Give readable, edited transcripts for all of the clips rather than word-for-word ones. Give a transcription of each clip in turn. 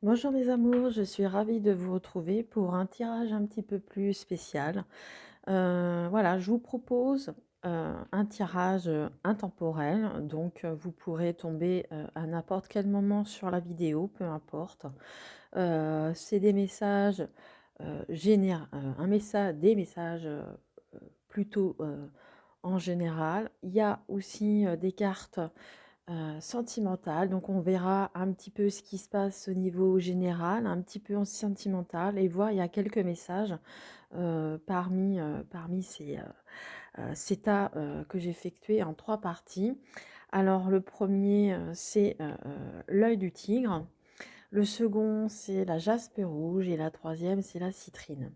Bonjour mes amours, je suis ravie de vous retrouver pour un tirage un petit peu plus spécial. Voilà, je vous propose un tirage intemporel, donc vous pourrez tomber à n'importe quel moment sur la vidéo, peu importe. C'est des messages des messages plutôt en général. Il y a aussi des cartes sentimentale, donc on verra un petit peu ce qui se passe au niveau général, un petit peu en sentimental et voir il y a quelques messages parmi ces tas que j'ai effectués en 3 parties. Alors le premier c'est l'œil du tigre, le second c'est la jaspe rouge et la troisième c'est la citrine.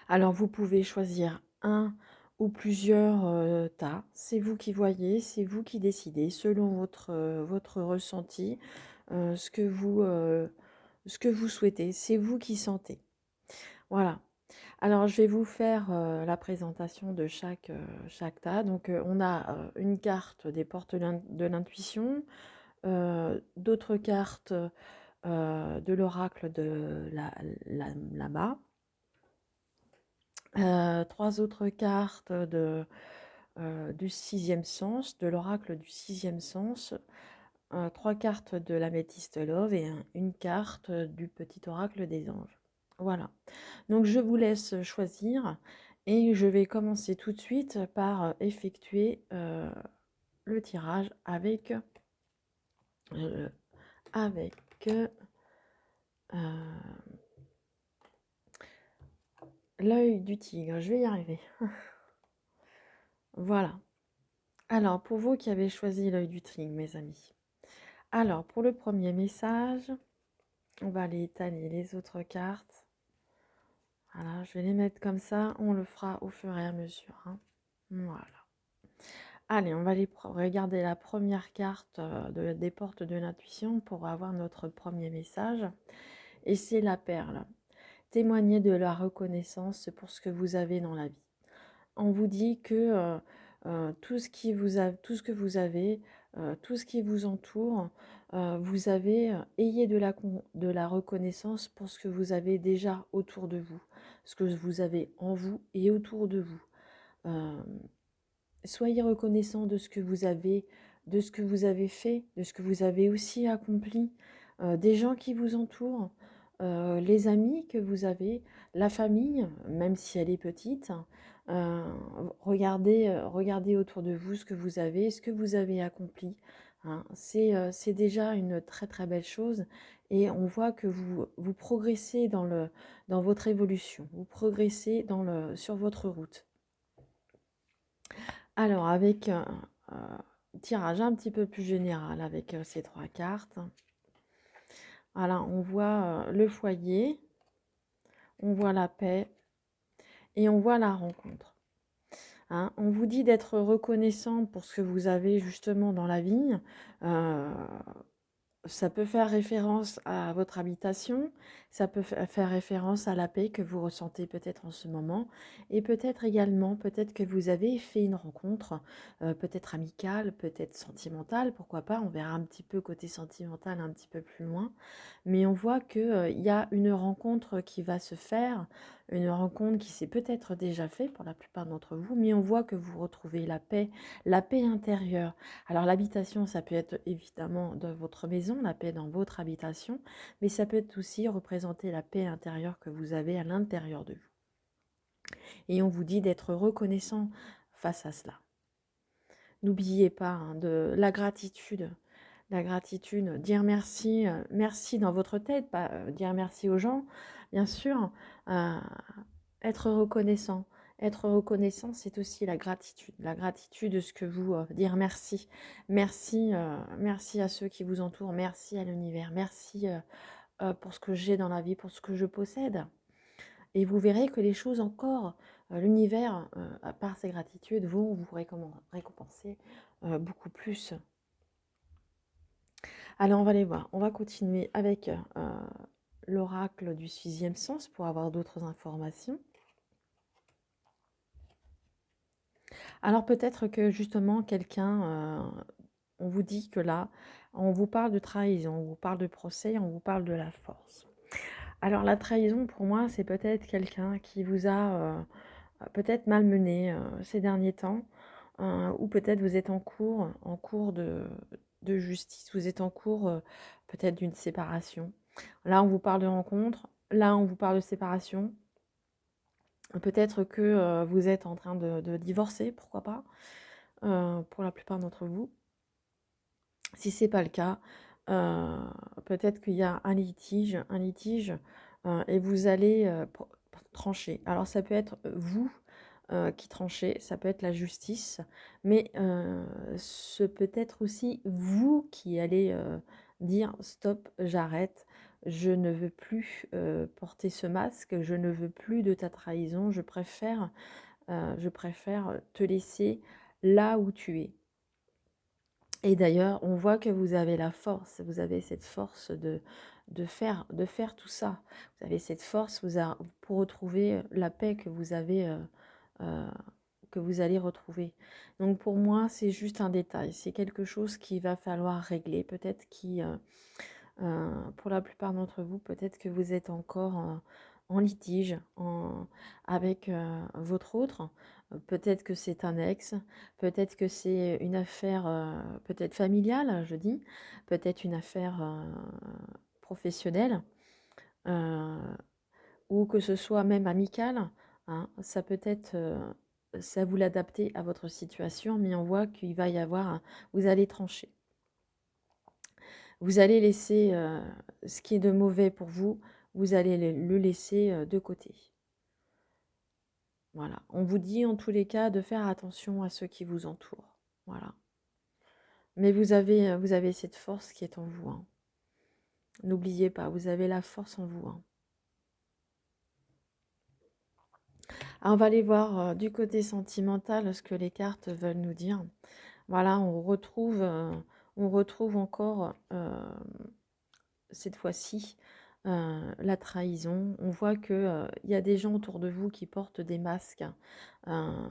Alors vous pouvez choisir un ou plusieurs tas, c'est vous qui voyez, c'est vous qui décidez selon votre ressenti, ce que vous souhaitez, c'est vous qui sentez. Voilà. Alors je vais vous faire la présentation de chaque tas. Donc on a une carte des portes de l'intuition, d'autres cartes de l'oracle de Lama, 3 autres cartes du sixième sens, de l'oracle du sixième sens, 3 cartes de l'améthyste love et une carte du petit oracle des anges. Voilà. Donc je vous laisse choisir et je vais commencer tout de suite par effectuer le tirage euh, avec l'œil du tigre. Je vais y arriver. Voilà. Alors, pour vous qui avez choisi l'œil du tigre, mes amis. Alors, pour le premier message, on va aller étaler les autres cartes. Voilà, je vais les mettre comme ça. On le fera au fur et à mesure, hein. Voilà. Allez, on va aller regarder la première carte des portes de l'intuition pour avoir notre premier message. Et c'est la perle. Témoignez de la reconnaissance pour ce que vous avez dans la vie. On vous dit que tout ce que vous avez, tout ce qui vous entoure, ayez de la reconnaissance pour ce que vous avez déjà autour de vous, ce que vous avez en vous et autour de vous. Euh, Soyez reconnaissant de ce que vous avez, de ce que vous avez fait, de ce que vous avez aussi accompli, des gens qui vous entourent, les amis que vous avez, la famille, même si elle est petite. euh, regardez autour de vous ce que vous avez accompli, hein. C'est déjà une très très belle chose et on voit que vous progressez dans votre évolution, vous progressez sur votre route. Alors, avec un tirage un petit peu plus général avec ces 3 cartes. Voilà, on voit le foyer, on voit la paix et on voit la rencontre, hein. On vous dit d'être reconnaissant pour ce que vous avez justement dans la vie. Euh, Ça peut faire référence à votre habitation, ça peut faire référence à la paix que vous ressentez peut-être en ce moment, et peut-être également, peut-être que vous avez fait une rencontre, peut-être amicale, peut-être sentimentale, pourquoi pas, on verra un petit peu côté sentimental un petit peu plus loin, mais on voit que, il y a une rencontre qui va se faire, une rencontre qui s'est peut-être déjà faite pour la plupart d'entre vous, mais on voit que vous retrouvez la paix intérieure. Alors l'habitation, ça peut être évidemment dans votre maison, la paix dans votre habitation, mais ça peut être aussi représenter la paix intérieure que vous avez à l'intérieur de vous. Et on vous dit d'être reconnaissant face à cela. N'oubliez pas, hein, de la gratitude, dire merci, merci dans votre tête, pas dire merci aux gens, bien sûr, euh, être reconnaissant. Être reconnaissant, c'est aussi la gratitude. La gratitude de ce que vous... dire merci. Merci, merci à ceux qui vous entourent. Merci à l'univers. Merci pour ce que j'ai dans la vie, pour ce que je possède. Et vous verrez que les choses encore, l'univers, par ses gratitudes, vont vous récompenser beaucoup plus. Alors, on va les voir. On va continuer avec l'oracle du sixième sens pour avoir d'autres informations. Alors peut-être que justement quelqu'un, on vous dit que là, On vous parle de trahison, on vous parle de procès, on vous parle de la force. Alors la trahison, pour moi, c'est peut-être quelqu'un qui vous a peut-être malmené ces derniers temps, ou peut-être vous êtes en cours de justice, vous êtes en cours peut-être d'une séparation. Là, on vous parle de rencontre, là, on vous parle de séparation. Peut-être que vous êtes en train de divorcer, pourquoi pas, pour la plupart d'entre vous. Si c'est pas le cas, heu, peut-être qu'il y a un litige, et vous allez, trancher. Alors ça peut être, vous, qui tranchez, ça peut être la justice, mais ce peut être aussi vous qui allez, dire: «Stop, j'arrête, je ne veux plus, porter ce masque, je ne veux plus de ta trahison, je préfère te laisser là où tu es». Et d'ailleurs, on voit que vous avez la force, vous avez cette force de faire tout ça. Vous avez cette force pour retrouver la paix que vous avez, euh, que vous allez retrouver. Donc pour moi, c'est juste un détail, c'est quelque chose qu'il va falloir régler. Peut-être pour la plupart d'entre vous, peut-être que vous êtes encore en litige avec votre autre. Peut-être que c'est un ex, peut-être que c'est une affaire peut-être familiale, je dis, peut-être une affaire professionnelle, euh, ou que ce soit même amicale, hein. Ça peut être, ça vous l'adapter à votre situation, mais on voit qu'il va y avoir, vous allez trancher. Vous allez laisser ce qui est de mauvais pour vous, vous allez le laisser de côté. Voilà. On vous dit en tous les cas de faire attention à ceux qui vous entourent. Voilà. Mais vous avez cette force qui est en vous, hein. N'oubliez pas, vous avez la force en vous, hein. Alors, on va aller voir du côté sentimental ce que les cartes veulent nous dire. Voilà, on retrouve encore cette fois-ci la trahison. On voit que il y a des gens autour de vous qui portent des masques. Euh,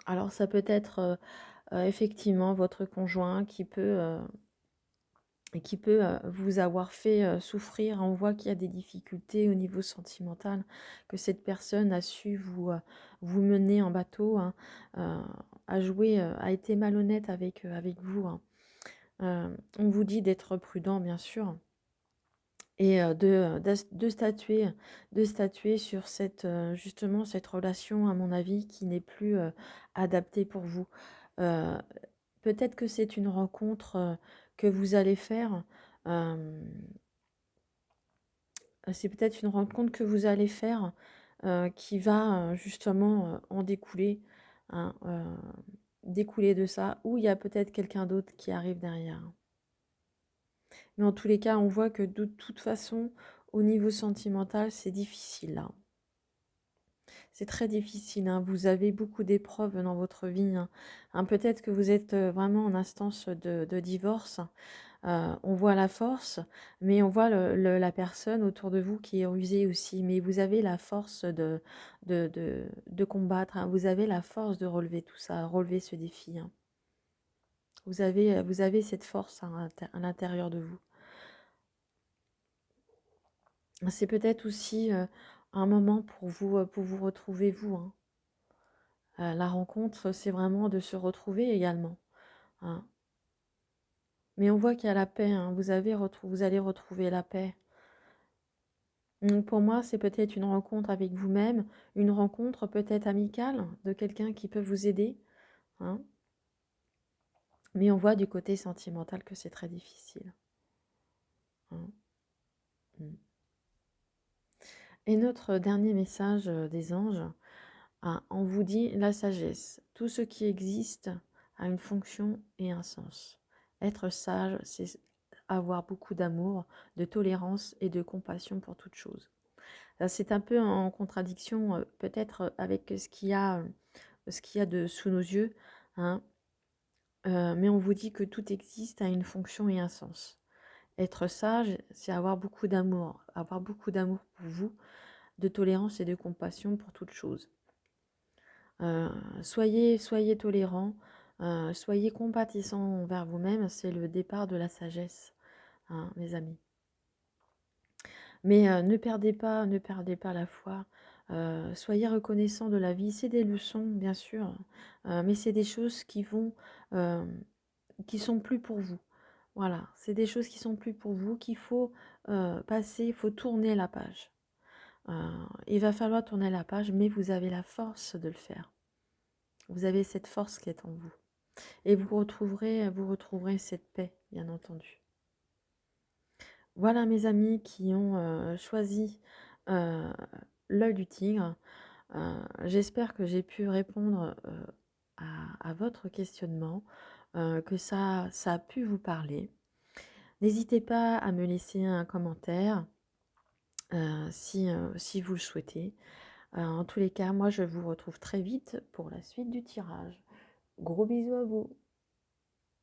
alors ça peut être effectivement votre conjoint qui peut vous avoir fait souffrir. On voit qu'il y a des difficultés au niveau sentimental, que cette personne a su vous mener en bateau, hein, euh, a été malhonnête avec vous, hein. On vous dit d'être prudent, bien sûr, et de statuer sur justement cette relation, à mon avis, qui n'est plus adaptée pour vous. Euh, Peut-être que c'est une rencontre que vous allez faire. euh, c'est peut-être une rencontre que vous allez faire qui va justement en découler, hein, découler de ça, ou il y a peut-être quelqu'un d'autre qui arrive derrière. Mais en tous les cas, on voit que de toute façon, au niveau sentimental, c'est difficile là. C'est très difficile, hein. Vous avez beaucoup d'épreuves dans votre vie, hein. Hein, peut-être que vous êtes vraiment en instance de divorce. On voit la force, mais on voit la personne autour de vous qui est rusée aussi. Mais vous avez la force de combattre, hein. Vous avez la force de relever tout ça, relever ce défi, hein. Vous avez cette force hein, à l'intérieur de vous. C'est peut-être aussi un moment pour vous retrouver, vous, hein. La rencontre, c'est vraiment de se retrouver également, hein. Mais on voit qu'il y a la paix, hein. Vous allez retrouver la paix. Donc pour moi, c'est peut-être une rencontre avec vous-même, une rencontre peut-être amicale de quelqu'un qui peut vous aider, hein. Mais on voit du côté sentimental que c'est très difficile, hein. Mm. Et notre dernier message des anges, ah, on vous dit la sagesse. Tout ce qui existe a une fonction et un sens. Être sage, c'est avoir beaucoup d'amour, de tolérance et de compassion pour toute chose. C'est un peu en contradiction peut-être avec ce qu'il y a de sous nos yeux, hein. Mais on vous dit que tout existe a une fonction et un sens. Être sage, c'est avoir beaucoup d'amour pour vous, de tolérance et de compassion pour toute chose. Soyez tolérants, Soyez compatissants envers vous-même, c'est le départ de la sagesse, hein, mes amis. Mais ne perdez pas la foi, soyez reconnaissants de la vie. C'est des leçons, bien sûr, mais c'est des choses hem, qui sont plus pour vous. Voilà, c'est des choses qui sont plus pour vous, qu'il faut, passer, il faut tourner la page. Heu, il va falloir tourner la page, mais vous avez la force de le faire. Vous avez cette force qui est en vous et vous retrouverez cette paix, bien entendu. Voilà mes amis qui ont, choisi, heu, l'œil du tigre. J'espère que j'ai pu répondre, à votre questionnement, que ça a pu vous parler. N'hésitez pas à me laisser un commentaire, si vous le souhaitez. En tous les cas, moi je vous retrouve très vite pour la suite du tirage. Gros bisous à vous.